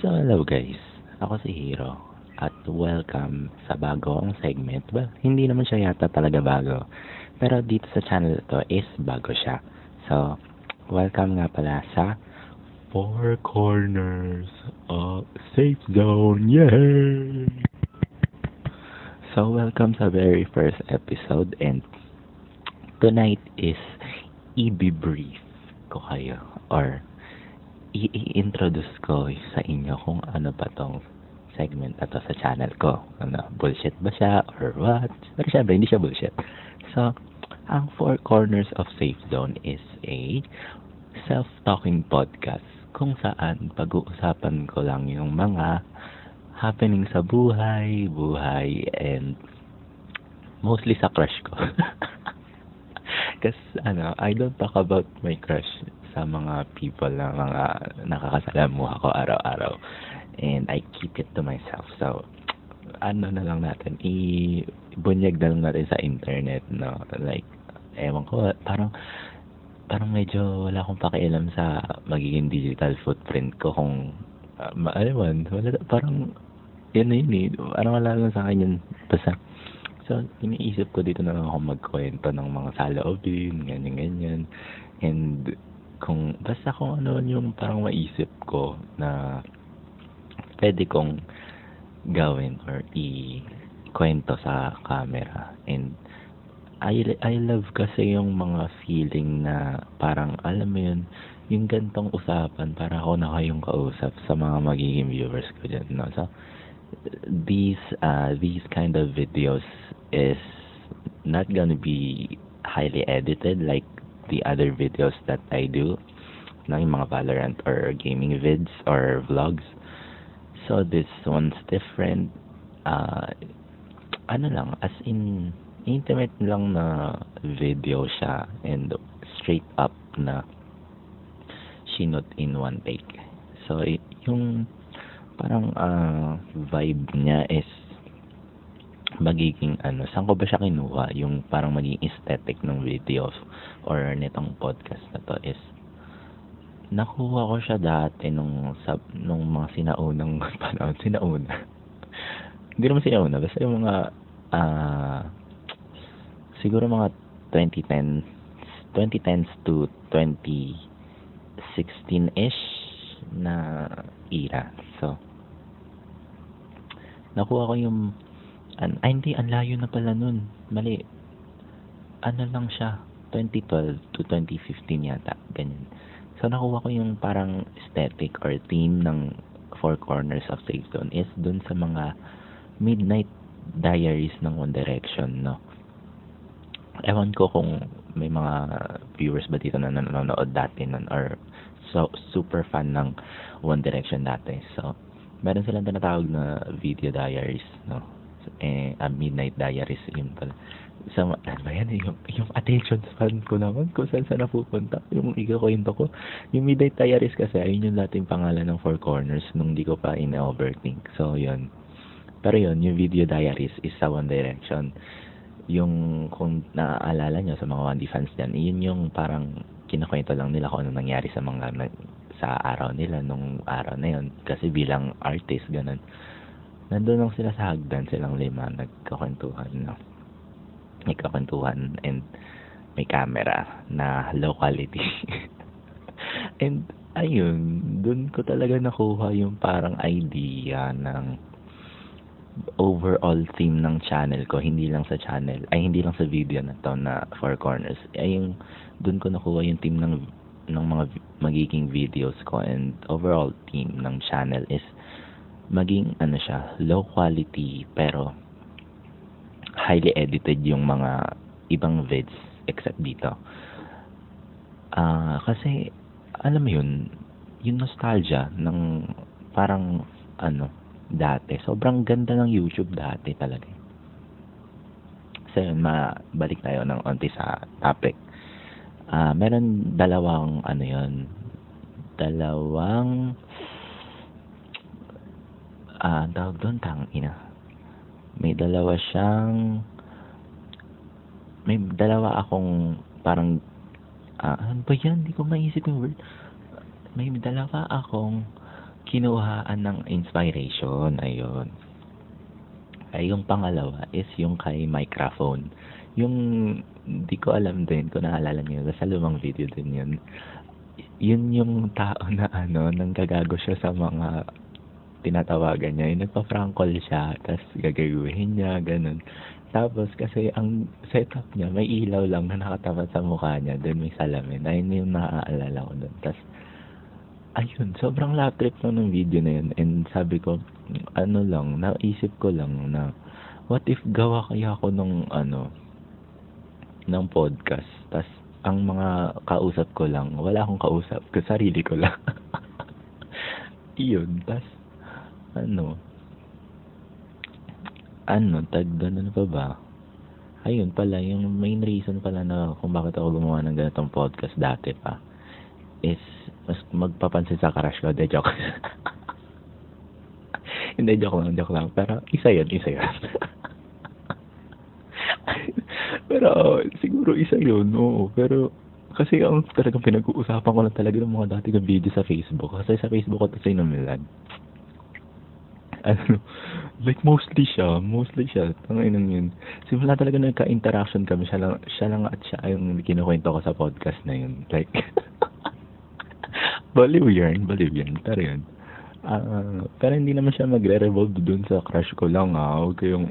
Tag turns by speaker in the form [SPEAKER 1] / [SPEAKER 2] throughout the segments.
[SPEAKER 1] So hello guys, ako si Hero at welcome sa bagong segment. Well, hindi naman siya yata talaga bago. Pero dito sa channel to is bago siya. So, welcome nga pala sa Four Corners of Safe Zone. Yay! So, welcome sa very first episode and tonight is i-brief ko kayo or i-introduce ko sa inyo kung ano ba tong segment na to sa channel ko. Ano, bullshit ba siya or what? Pero syempre, hindi siya bullshit. So, ang Four Corners of Safe Zone is a self-talking podcast kung saan pag-uusapan ko lang yung mga happening sa buhay, and mostly sa crush ko. Kasi I don't talk about my crush sa mga people na mga nakakasalamuha ko araw-araw. And I keep it to myself. So, na lang natin, ibunyag na lang natin sa internet, no? Like, ewan ko, parang medyo wala akong pakialam sa magiging digital footprint ko kung, alam mo, wala, parang, yun na yun eh. Parang wala lang sa akin yun. Basta, so, iniisip ko dito na lang ako magkwento ng mga saloobin, ganyan-ganyan. And, basta kung ano yung parang maisip ko na pwede kong gawin or ikwento sa camera. And, I love kasi yung mga feeling na parang, alam mo yun, yung gantong usapan, para ako na kayong kausap sa mga magiging viewers ko dyan, no? So, these kind of videos is not gonna be highly edited like the other videos that I do, yung mga Valorant or gaming vids or vlogs. So this one's different. Lang, as in intimate lang na video siya and straight up na shinot in one take. So yung parang vibe niya is magiging saan ko ba siya kinuha, yung parang magiging aesthetic ng videos or nitong podcast na to is nakuha ko siya dati nung mga sinaunang panahon. Hindi naman sinauna, basta yung mga siguro mga 2010s to 2016-ish na era. So, nakuha ko yung hindi, ang layo na pala nun. Mali. Lang siya, 2012 to 2015 yata, ganyan. So, nakuha ko yung parang aesthetic or theme ng Four Corners of Safe Zone is dun sa mga Midnight Diaries ng One Direction, no? Ewan ko kung may mga viewers ba dito na nanonood dati nun or so super fan ng One Direction dati. So, meron silang tinatawag na video diaries, no? Midnight Diaries, yun pala. So, ano ba yan? Yung attention span ko naman, kung saan napupunta. Yung ikakwento ko. Yung Midnight Diaries kasi, ayun yung dating pangalan ng Four Corners nung di ko pa in-overthink. So, yun. Pero yun, yung video diaries is sa One Direction. Yung, kung naaalala nyo sa mga 1D fans dyan, yun yung parang kinakwento lang nila kung ano nangyari sa araw nila nung araw na yun. Kasi bilang artist, ganun. Nandun lang sila sa hagdan, silang 5, nagkakwentuhan, no? Nagkakwentuhan and may camera na low quality. And, ayun, dun ko talaga nakuha yung parang idea ng overall theme ng channel ko, hindi lang sa video na to na Four Corners. Yung, dun ko nakuha yung theme ng mga magiging videos ko, and overall theme ng channel is maging siya, low quality pero highly edited yung mga ibang vids except dito. Kasi alam mo yun, yung nostalgia ng parang dati, sobrang ganda ng YouTube dati talaga. So yun, balik tayo ng onti sa topic. Meron dalawang tawag doon, may dalawa akong parang ano ba yan, hindi ko maisip yung word. May dalawa akong kinuhaan ng inspiration, ayun. Ay, yung pangalawa is yung kay microphone. Yung, di ko alam din kung naalala niyo, sa lumang video din yun. Yun yung tao na nanggagago siya sa mga tinatawagan niya. Yung nagpa-prank call siya, tapos gagawin niya, ganun. Tapos kasi ang setup niya, may ilaw lang na nakatapat sa mukha niya, doon may salamin. Ayun yung naaalala ko doon. Tapos, ayun, sobrang lap trip lang ng video na yun. And sabi ko, naisip ko lang na, what if gawa kaya ako ng podcast, tas ang mga kausap ko lang, wala akong kausap, sarili ko lang. Iyon, tas ano pa ba? Ayun pala, yung main reason pala na kung bakit ako gumawa ng ganitong podcast dati pa, is mas magpapansin sa crush ko. De, joke. Hindi, joke lang. Pero isa yun. Pero siguro isa yun, oo. Pero kasi ang talagang pinag-uusapan ko lang talaga ng mga dati kong video sa Facebook. Kasi sa Facebook ko ito sinumilan. Like mostly siya. Tanginan yun. Simula talaga nagka-interaction kami. Siya lang at siya yung kinukwento ko sa podcast na yun. Like, baliw yan. Pero yun. Pero hindi naman siya magre-revolve dun sa crush ko lang huwag kayong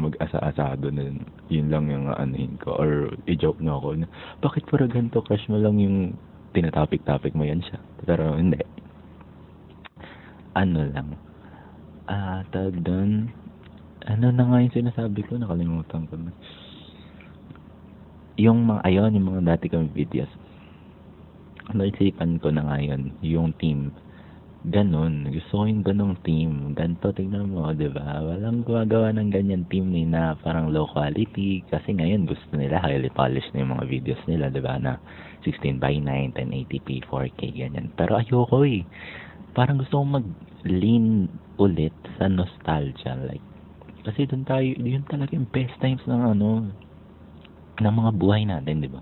[SPEAKER 1] mag-asa-asado na yun lang yung anuhin ko or i-joke na ako na bakit para ganito crush mo lang yung tinatopic mo yan siya, pero hindi. Tawag dun, na nga yung sinasabi ko, nakalimutan ko na yung mga dati kong videos. Naisipan ko na ngayon yung team. Ganon. Gusto ko yung ganong team. Ganto, tignan mo, diba? Walang gumagawa ng ganyan team na parang low quality. Kasi ngayon gusto nila highly polished na yung mga videos nila, diba? Na 16:9, 1080p, 4K, ganyan. Pero ayoko eh. Parang gusto kong mag-lean ulit sa nostalgia. Like, kasi yun talaga yung best times ng mga buhay natin, diba?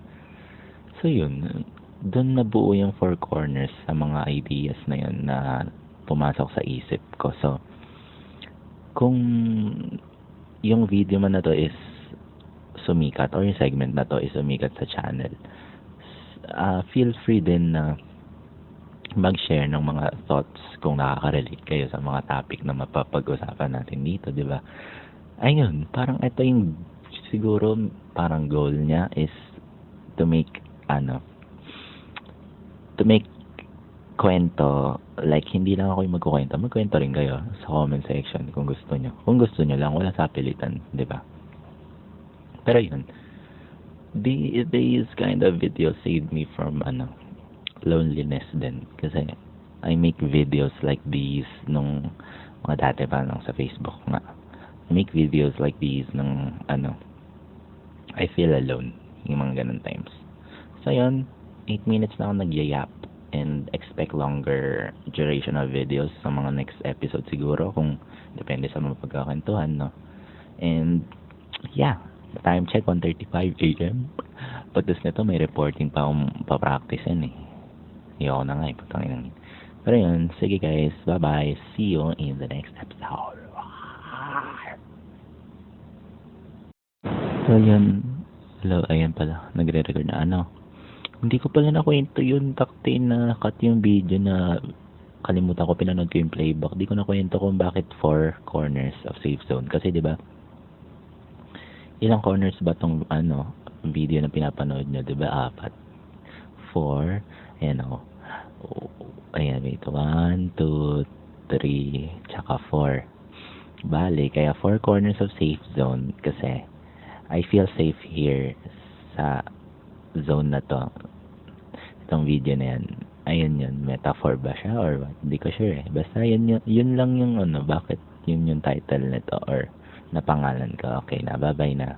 [SPEAKER 1] So yun, doon nabuo yung four corners sa mga ideas na yun na pumasok sa isip ko. So, kung yung video man na to is sumikat or yung segment na to is sumikat sa channel, feel free din na mag-share ng mga thoughts kung nakaka-relate kayo sa mga topic na mapapag-usapan natin dito, di ba? Ayun, parang ito yung siguro parang goal niya is to make kwento, like hindi lang ako yung magkwento rin kayo sa comment section kung gusto nyo lang, wala sa pilitan, di ba? Pero yun, these kind of videos saved me from loneliness din, kasi I make videos like these nung mga dati pa lang sa Facebook nga. I make videos like these nung I feel alone, yung mga ganun times. So yun, 8 minutes na ako nagyayap and expect longer duration of videos sa mga next episode siguro, kung depende sa mga pagkakantuhan, no? And yeah, time check 1:35 AM. Pagdas nito may reporting pa akong pa-practicein eh. Ayoko na nga eh, putangin. Pero yun, sige guys, bye-bye. See you in the next episode. So yun, hello, ayan pala, nagre-record na hindi ko pala nakwento yun, takti na cut yung video na kalimutan ko, pinanood ko yung playback. Di ko nakwento kung bakit 4 corners of safe zone. Kasi di ba ilang corners ba tong video na pinapanood nyo, di ba? 4. 4, ayan, wait, 1, 2, 3, tsaka 4. Bale, kaya 4 corners of safe zone kasi I feel safe here sa zone na to. Itong video na yan, ayun yun, metaphor ba siya or what? Hindi ko sure eh. Basta yun lang yung bakit yun yung title nito or na pangalan ko. Okay na, bye-bye na.